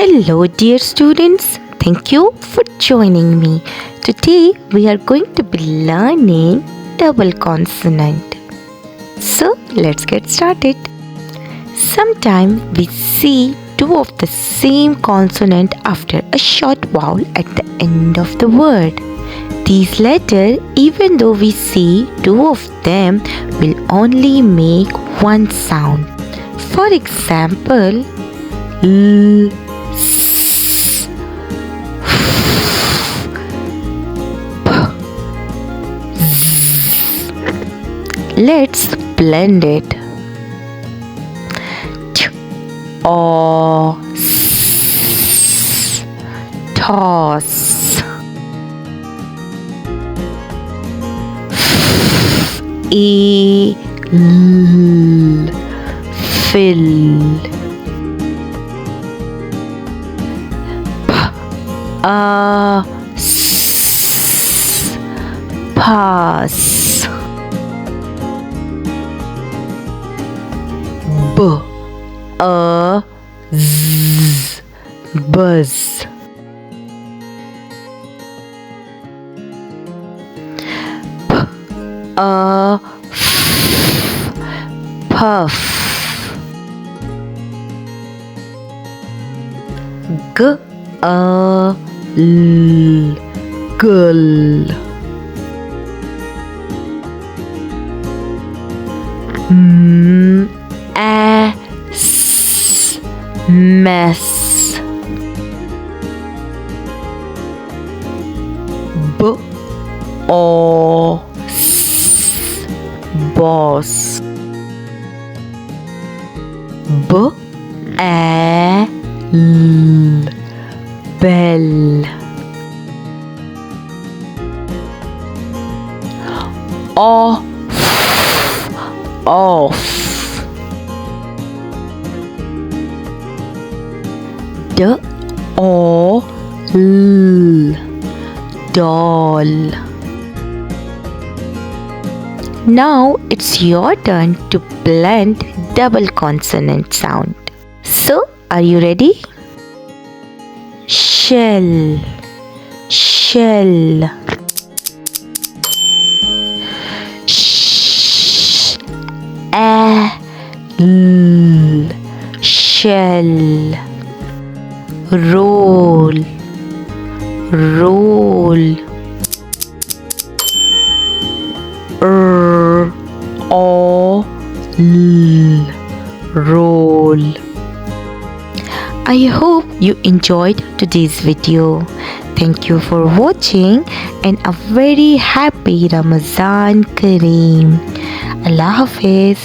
Hello dear students, thank you for joining me. Today we are going to be learning double consonant. So let's get started. Sometimes we see two of the same consonant after a short vowel at the end of the word. These letters, even though we see two of them, will only make one sound. For example, L, S, F, P, Z. Let's blend it. T, O, S, toss. E, L, fill. P, A, S, pass. B, A, Z, buzz. A, F, puff. G, A, L, gull. M, A, S, mess. B, O, S, boss. B, A, L, bell. O, F, off. D, O, L, doll. Now it's your turn to blend double consonant sound. So, are you ready? Shell, shell. Sh, a, l, shell. Roll, roll. R, O, L, roll. I hope you enjoyed today's video. Thank you for watching and a very happy Ramazan Kareem. Allah Hafiz.